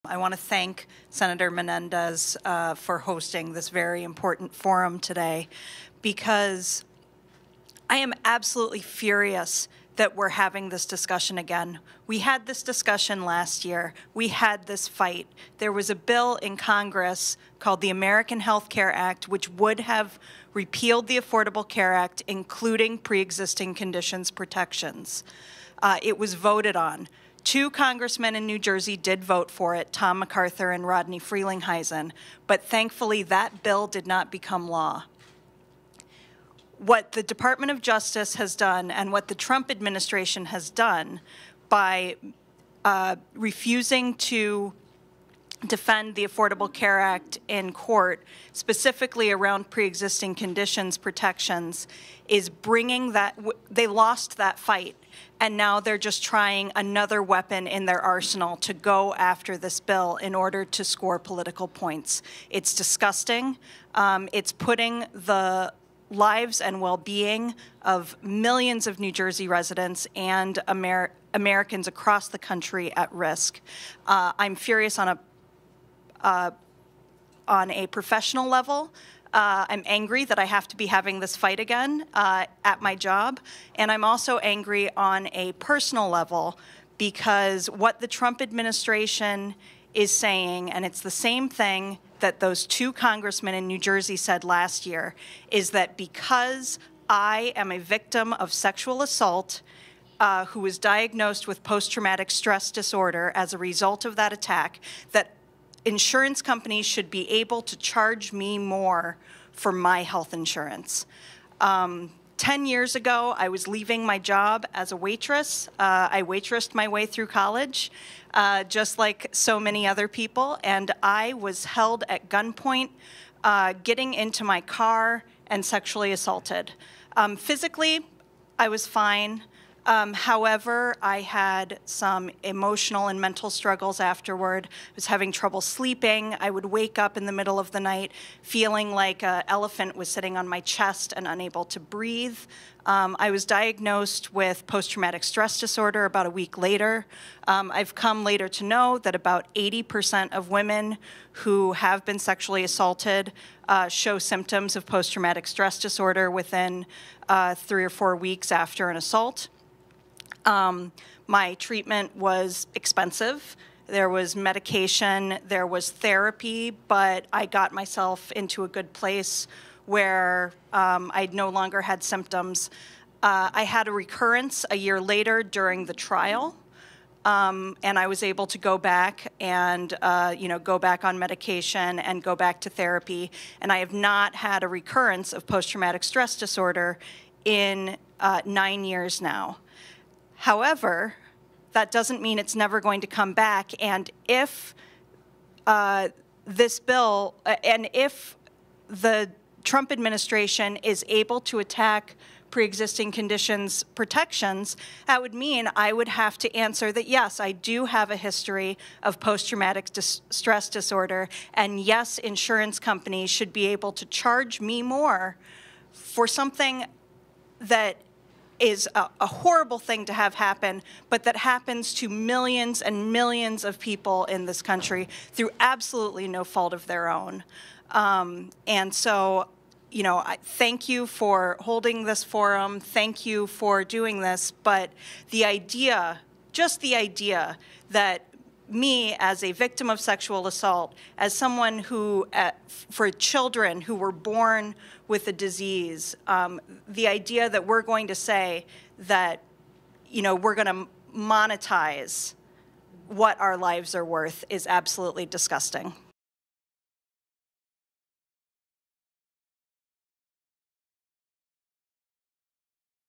I want to thank Senator Menendez for hosting this very important forum today, because I am absolutely furious that we're having this discussion again. We had this discussion last year. We had this fight. There was a bill in Congress called the American Health Care Act, which would have repealed the Affordable Care Act, including pre-existing conditions protections. It was voted on. 2 congressmen in New Jersey did vote for it, Tom MacArthur and Rodney Frelinghuysen, but thankfully that bill did not become law. What the Department of Justice has done and what the Trump administration has done by refusing to defend the Affordable Care Act in court, specifically around pre-existing conditions protections, is bringing that, they lost that fight, and now they're just trying another weapon in their arsenal to go after this bill in order to score political points. It's disgusting. It's putting the lives and well-being of millions of New Jersey residents and Americans across the country at risk. I'm furious on a professional level. I'm angry that I have to be having this fight again at my job, and I'm also angry on a personal level because what the Trump administration is saying, and it's the same thing that those 2 congressmen in New Jersey said last year, is that because I am a victim of sexual assault who was diagnosed with post-traumatic stress disorder as a result of that attack, that insurance companies should be able to charge me more for my health insurance. 10 years ago, I was leaving my job as a waitress. I waitressed my way through college, just like so many other people, and I was held at gunpoint, getting into my car and sexually assaulted. Physically, I was fine. However, I had some emotional and mental struggles afterward. I was having trouble sleeping. I would wake up in the middle of the night feeling like an elephant was sitting on my chest and unable to breathe. I was diagnosed with post-traumatic stress disorder about a week later. I've come later to know that about 80% of women who have been sexually assaulted show symptoms of post-traumatic stress disorder within 3 or 4 weeks after an assault. My treatment was expensive. There was medication, there was therapy, but I got myself into a good place where I no longer had symptoms. I had a recurrence a year later during the trial, and I was able to go back and go back on medication and go back to therapy. And I have not had a recurrence of post-traumatic stress disorder in 9 years now. However, that doesn't mean it's never going to come back. And if this bill, and if the Trump administration is able to attack pre-existing conditions protections, that would mean I would have to answer that, yes, I do have a history of post-traumatic stress disorder, and yes, insurance companies should be able to charge me more for something that is a horrible thing to have happen, but that happens to millions and millions of people in this country through absolutely no fault of their own. And so, I thank you for holding this forum. Thank you for doing this. But the idea, just the idea that me as a victim of sexual assault, as someone who, for children who were born with a disease, the idea that we're going to say that, we're going to monetize what our lives are worth is absolutely disgusting.